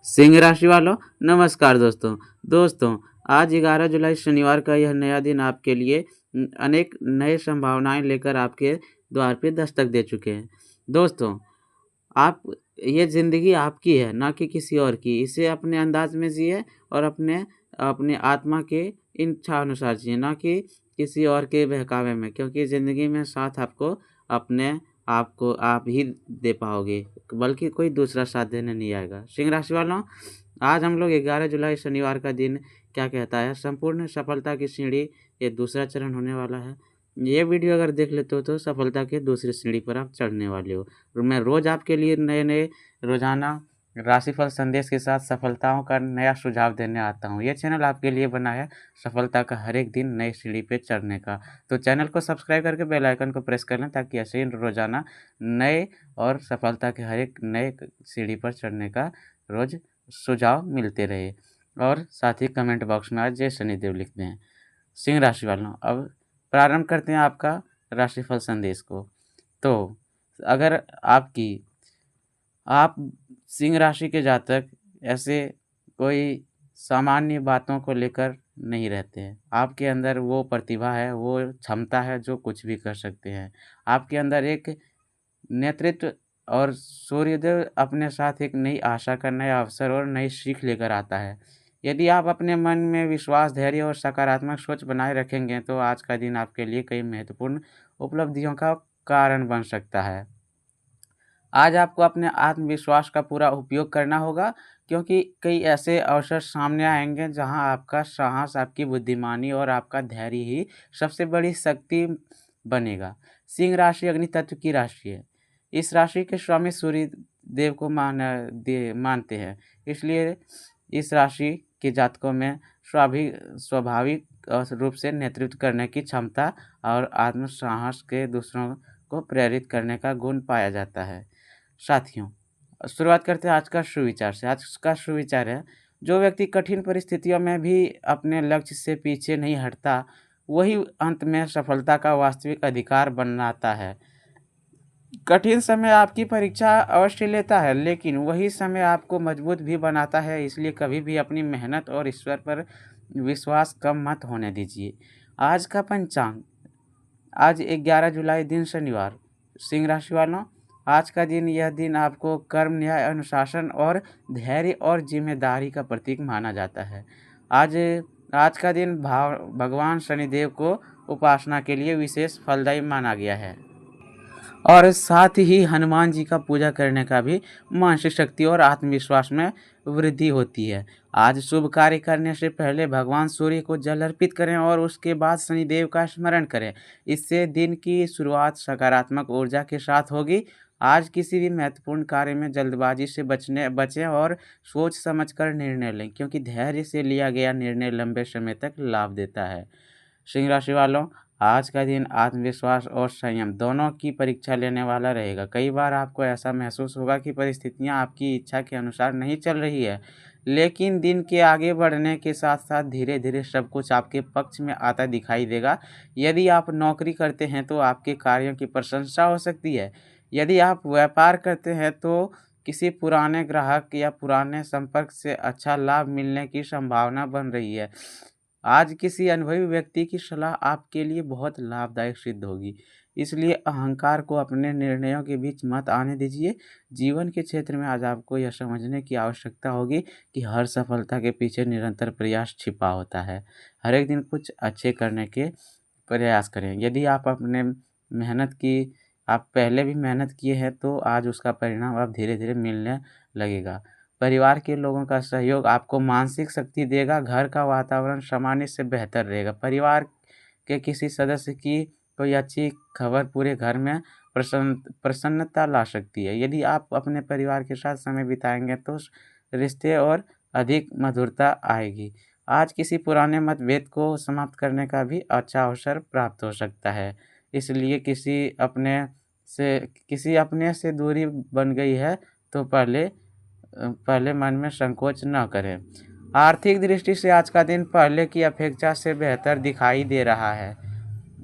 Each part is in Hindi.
सिंह राशि वालों, नमस्कार दोस्तों। आज 11 जुलाई शनिवार का यह नया दिन आपके लिए अनेक नए संभावनाएं लेकर आपके द्वार पे दस्तक दे चुके हैं। दोस्तों, आप ये ज़िंदगी आपकी है, ना कि किसी और की। इसे अपने अंदाज में जिए और अपने अपने आत्मा के इच्छा अनुसार जिए, ना कि किसी और के बहकावे में, क्योंकि ज़िंदगी में साथ अपने आपको आप ही दे पाओगे, बल्कि कोई दूसरा साथ देने नहीं आएगा। सिंह राशि वालों, आज हम लोग 11 जुलाई शनिवार का दिन क्या कहता है, संपूर्ण सफलता की सीढ़ी ये दूसरा चरण होने वाला है। ये वीडियो अगर देख लेते हो तो सफलता के दूसरी सीढ़ी पर आप चढ़ने वाले हो। मैं रोज़ आपके लिए नए-नए रोज़ाना राशिफल संदेश के साथ सफलताओं का नया सुझाव देने आता हूँ। ये चैनल आपके लिए बना है सफलता का हर एक दिन नई सीढ़ी पे चढ़ने का। तो चैनल को सब्सक्राइब करके बेल आइकन को प्रेस कर लें, ताकि ऐसे ही रोज़ाना नए और सफलता के हर एक नए सीढ़ी पर चढ़ने का रोज़ सुझाव मिलते रहे। और साथ ही कमेंट बॉक्स में आज जय शनिदेव लिखते हैं। सिंह राशि वालों, अब प्रारंभ करते हैं आपका राशिफल संदेश को। तो अगर आप सिंह राशि के जातक ऐसे कोई सामान्य बातों को लेकर नहीं रहते हैं। आपके अंदर वो प्रतिभा है, वो क्षमता है जो कुछ भी कर सकते हैं। आपके अंदर एक नेतृत्व और सूर्योदय अपने साथ एक नई आशा का नया अवसर और नई सीख लेकर आता है। यदि आप अपने मन में विश्वास, धैर्य और सकारात्मक सोच बनाए रखेंगे, तो आज का दिन आपके लिए कई महत्वपूर्ण उपलब्धियों का कारण बन सकता है। आज आपको अपने आत्मविश्वास का पूरा उपयोग करना होगा, क्योंकि कई ऐसे अवसर सामने आएँगे जहां आपका साहस, आपकी बुद्धिमानी और आपका धैर्य ही सबसे बड़ी शक्ति बनेगा। सिंह राशि अग्नि तत्व की राशि है। इस राशि के स्वामी सूर्य देव को मानते हैं। इसलिए इस राशि के जातकों में स्वाभाविक रूप से नेतृत्व करने की क्षमता और आत्म साहस के दूसरों को प्रेरित करने का गुण पाया जाता है। साथियों, शुरुआत करते हैं आज का सुविचार से। आज का सुविचार है, जो व्यक्ति कठिन परिस्थितियों में भी अपने लक्ष्य से पीछे नहीं हटता, वही अंत में सफलता का वास्तविक अधिकार बनाता है। कठिन समय आपकी परीक्षा अवश्य लेता है, लेकिन वही समय आपको मजबूत भी बनाता है। इसलिए कभी भी अपनी मेहनत और ईश्वर पर विश्वास कम मत होने दीजिए। आज का पंचांग, आज 11 जुलाई दिन शनिवार। सिंह राशि वालों, आज का दिन यह दिन आपको कर्म, न्याय, अनुशासन और धैर्य और जिम्मेदारी का प्रतीक माना जाता है। आज आज का दिन भगवान शनिदेव को उपासना के लिए विशेष फलदायी माना गया है। और साथ ही हनुमान जी का पूजा करने का भी मानसिक शक्ति और आत्मविश्वास में वृद्धि होती है। आज शुभ कार्य करने से पहले भगवान सूर्य को जल अर्पित करें और उसके बाद शनिदेव का स्मरण करें। इससे दिन की शुरुआत सकारात्मक ऊर्जा के साथ होगी। आज किसी भी महत्वपूर्ण कार्य में जल्दबाजी से बचें और सोच समझकर निर्णय लें, क्योंकि धैर्य से लिया गया निर्णय लंबे समय तक लाभ देता है। सिंह राशि वालों, आज का दिन आत्मविश्वास और संयम दोनों की परीक्षा लेने वाला रहेगा। कई बार आपको ऐसा महसूस होगा कि परिस्थितियां आपकी इच्छा के अनुसार नहीं चल रही है, लेकिन दिन के आगे बढ़ने के साथ-साथ धीरे-धीरे सब कुछ आपके पक्ष में आता दिखाई देगा। यदि आप नौकरी करते हैं तो आपके कार्यों की प्रशंसा हो सकती है। यदि आप व्यापार करते हैं तो किसी पुराने ग्राहक या पुराने संपर्क से अच्छा लाभ मिलने की संभावना बन रही है। आज किसी अनुभवी व्यक्ति की सलाह आपके लिए बहुत लाभदायक सिद्ध होगी। इसलिए अहंकार को अपने निर्णयों के बीच मत आने दीजिए। जीवन के क्षेत्र में आज आपको यह समझने की आवश्यकता होगी कि हर सफलता के पीछे निरंतर प्रयास छिपा होता है। हर एक दिन कुछ अच्छे करने के प्रयास करें। यदि आप आप पहले भी मेहनत किए हैं, तो आज उसका परिणाम अब धीरे-धीरे मिलने लगेगा। परिवार के लोगों का सहयोग आपको मानसिक शक्ति देगा। घर का वातावरण सामान्य से बेहतर रहेगा। परिवार के किसी सदस्य की कोई अच्छी खबर पूरे घर में प्रसन्नता ला सकती है। यदि आप अपने परिवार के साथ समय बिताएंगे तो रिश्ते और अधिक मधुरता आएगी। आज किसी पुराने मतभेद को समाप्त करने का भी अच्छा अवसर प्राप्त हो सकता है। इसलिए किसी अपने से दूरी बन गई है, तो पहले मन में संकोच न करें। आर्थिक दृष्टि से आज का दिन पहले की अपेक्षा से बेहतर दिखाई दे रहा है।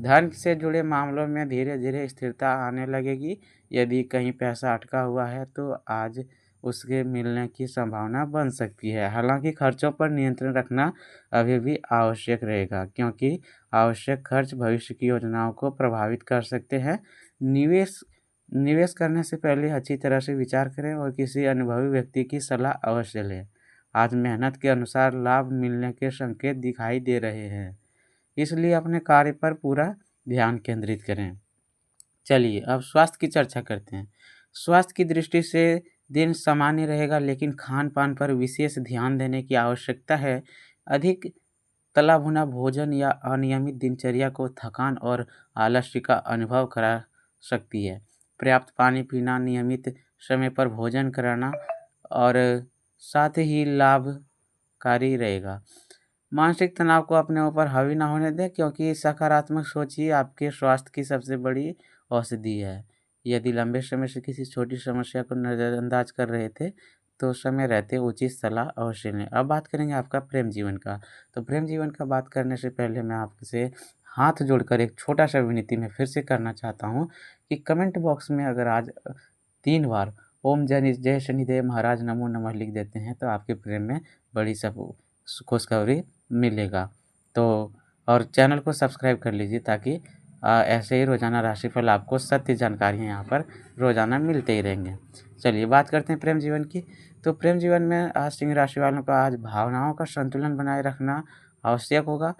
धन से जुड़े मामलों में धीरे-धीरे स्थिरता आने लगेगी। यदि कहीं पैसा अटका हुआ है तो आज उसके मिलने की संभावना बन सकती है। हालाँकि खर्चों पर नियंत्रण रखना अभी भी आवश्यक रहेगा, क्योंकि आवश्यक खर्च भविष्य की योजनाओं को प्रभावित कर सकते हैं। निवेश निवेश करने से पहले अच्छी तरह से विचार करें और किसी अनुभवी व्यक्ति की सलाह अवश्य लें। आज मेहनत के अनुसार लाभ मिलने के संकेत दिखाई दे रहे हैं, इसलिए अपने कार्य पर पूरा ध्यान केंद्रित करें। चलिए अब स्वास्थ्य की चर्चा करते हैं। स्वास्थ्य की दृष्टि से दिन सामान्य रहेगा, लेकिन खान-पान पर विशेष ध्यान देने की आवश्यकता है। अधिक तला भुना भोजन या अनियमित दिनचर्या को थकान और आलस्य का अनुभव करा सकती है। पर्याप्त पानी पीना, नियमित समय पर भोजन कराना और साथ ही लाभकारी रहेगा। मानसिक तनाव को अपने ऊपर हावी ना होने दें, क्योंकि सकारात्मक सोच ही आपके स्वास्थ्य की सबसे बड़ी औषधि है। यदि लंबे समय से किसी छोटी समस्या को नज़रअंदाज कर रहे थे, तो समय रहते उचित सलाह अवश्य लें। अब बात करेंगे आपका प्रेम जीवन का। तो प्रेम जीवन का बात करने से पहले मैं आपसे हाथ जोड़कर एक छोटा-सा विनती मैं फिर से करना चाहता हूँ कि कमेंट बॉक्स में अगर आज 3 बार ओम जय शनिदेव महाराज नमो नमः लिख देते हैं, तो आपके प्रेम में बड़ी खुशखबरी मिलेगा। तो और चैनल को सब्सक्राइब कर लीजिए, ताकि ऐसे ही रोज़ाना राशिफल आपको सत्य जानकारियाँ यहाँ पर रोज़ाना मिलते ही रहेंगे। चलिए बात करते हैं प्रेम जीवन की। तो प्रेम जीवन में आज सिंह राशि वालों का आज भावनाओं का संतुलन बनाए रखना आवश्यक होगा।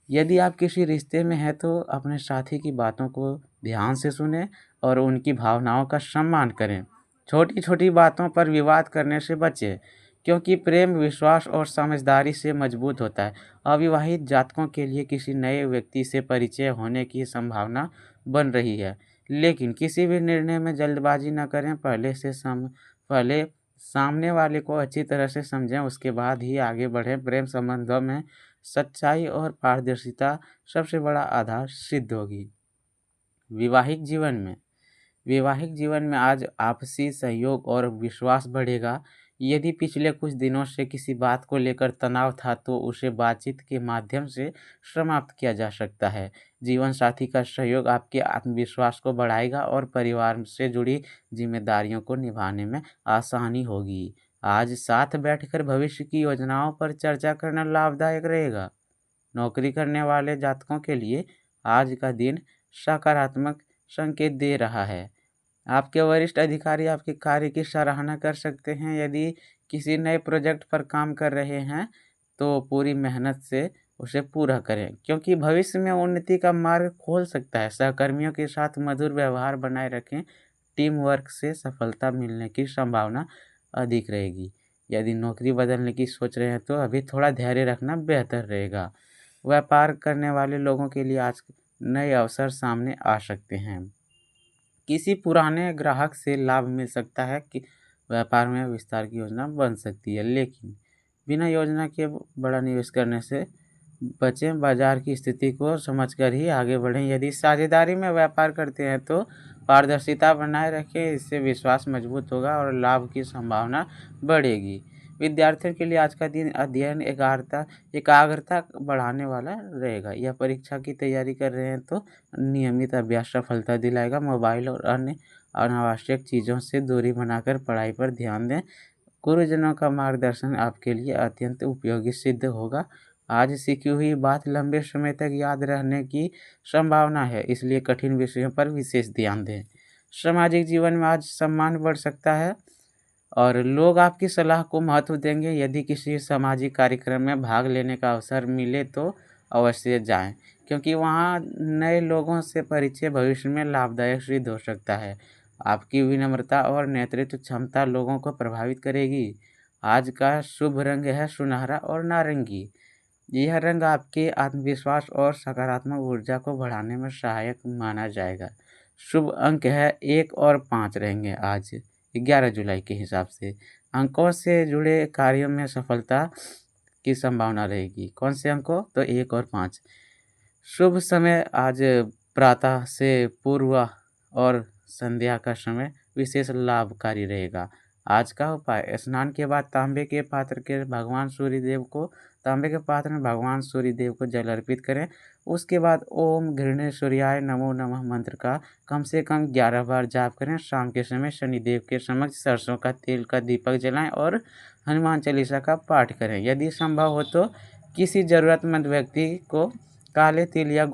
यदि आप किसी रिश्ते में हैं, तो अपने साथी की बातों को ध्यान से सुनें और उनकी भावनाओं का सम्मान करें। छोटी-छोटी बातों पर विवाद करने से बचें, क्योंकि प्रेम विश्वास और समझदारी से मजबूत होता है। अविवाहित जातकों के लिए किसी नए व्यक्ति से परिचय होने की संभावना बन रही है, लेकिन किसी भी निर्णय में जल्दबाजी न करें। पहले सामने वाले को अच्छी तरह से समझें, उसके बाद ही आगे बढ़ें। प्रेम संबंधों में सच्चाई और पारदर्शिता सबसे बड़ा आधार सिद्ध होगी। वैवाहिक जीवन में वैवाहिक जीवन में आज आपसी सहयोग और विश्वास बढ़ेगा। यदि पिछले कुछ दिनों से किसी बात को लेकर तनाव था, तो उसे बातचीत के माध्यम से समाप्त किया जा सकता है। जीवन साथी का सहयोग आपके आत्मविश्वास को बढ़ाएगा और परिवार से जुड़ी जिम्मेदारियों को निभाने में आसानी होगी। आज साथ बैठकर भविष्य की योजनाओं पर चर्चा करना लाभदायक रहेगा। नौकरी करने वाले जातकों के लिए आज का दिन सकारात्मक संकेत दे रहा है। आपके वरिष्ठ अधिकारी आपके कार्य की सराहना कर सकते हैं। यदि किसी नए प्रोजेक्ट पर काम कर रहे हैं, तो पूरी मेहनत से उसे पूरा करें, क्योंकि भविष्य में उन्नति का मार्ग खोल सकता है। सहकर्मियों के साथ मधुर व्यवहार बनाए रखें। टीम वर्क से सफलता मिलने की संभावना अधिक रहेगी। यदि नौकरी बदलने की सोच रहे हैं, तो अभी थोड़ा धैर्य रखना बेहतर रहेगा। व्यापार करने वाले लोगों के लिए आज नए अवसर सामने आ सकते हैं। किसी पुराने ग्राहक से लाभ मिल सकता है कि व्यापार में विस्तार की योजना बन सकती है, लेकिन बिना योजना के बड़ा निवेश करने से बचें। बाजार की स्थिति को समझकर ही आगे बढ़ें। यदि साझेदारी में व्यापार करते हैं, तो पारदर्शिता बनाए रखें, इससे विश्वास मजबूत होगा और लाभ की संभावना बढ़ेगी। विद्यार्थियों के लिए आज का दिन अध्ययन एकाग्रता बढ़ाने वाला रहेगा। यह परीक्षा की तैयारी कर रहे हैं, तो नियमित अभ्यास सफलता दिलाएगा। मोबाइल और अन्य अनावश्यक चीज़ों से दूरी बनाकर पढ़ाई पर ध्यान दें। गुरुजनों का मार्गदर्शन आपके लिए अत्यंत उपयोगी सिद्ध होगा। आज सीखी हुई बात लंबे समय तक याद रहने की संभावना है, इसलिए कठिन विषयों पर विशेष ध्यान दें। सामाजिक जीवन में आज सम्मान बढ़ सकता है और लोग आपकी सलाह को महत्व देंगे। यदि किसी सामाजिक कार्यक्रम में भाग लेने का अवसर मिले, तो अवश्य जाएं, क्योंकि वहां नए लोगों से परिचय भविष्य में लाभदायक सिद्ध हो सकता है। आपकी विनम्रता और नेतृत्व क्षमता लोगों को प्रभावित करेगी। आज का शुभ रंग है सुनहरा और नारंगी। यह रंग आपके आत्मविश्वास और सकारात्मक ऊर्जा को बढ़ाने में सहायक माना जाएगा। शुभ अंक है 1 और 5 रहेंगे आज 11 जुलाई के हिसाब से। अंकों से जुड़े कार्यों में सफलता की संभावना रहेगी। कौन से अंकों? तो 1 और 5। शुभ समय आज प्रातः से पूर्व और संध्या का समय विशेष लाभकारी रहेगा। आज का उपाय, स्नान के बाद तांबे के पात्र में भगवान सूर्यदेव को जल अर्पित करें। उसके बाद ओम घृणे सूर्याय नमो नमः मंत्र का कम से कम 11 बार जाप करें। शाम के समय शनिदेव के समक्ष सरसों का तेल का दीपक जलाएं और हनुमान चालीसा का पाठ करें। यदि संभव हो तो किसी ज़रूरतमंद व्यक्ति को काले तिल या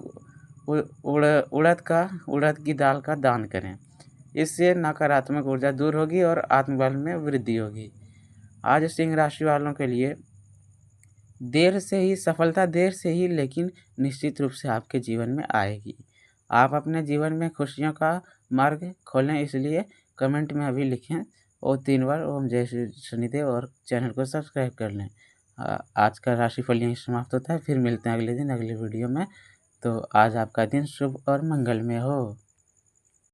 उड़द की दाल का दान करें। इससे नकारात्मक ऊर्जा दूर होगी और आत्मबल में वृद्धि होगी। आज सिंह राशि वालों के लिए सफलता देर से ही लेकिन निश्चित रूप से आपके जीवन में आएगी। आप अपने जीवन में खुशियों का मार्ग खोलें, इसलिए कमेंट में अभी लिखें और 3 बार ओम जय श्री शनिदेव और चैनल को सब्सक्राइब कर लें। आज का राशिफल यहीं समाप्त होता है। फिर मिलते हैं अगले दिन अगले वीडियो में। तो आज आपका दिन शुभ और मंगलमय हो।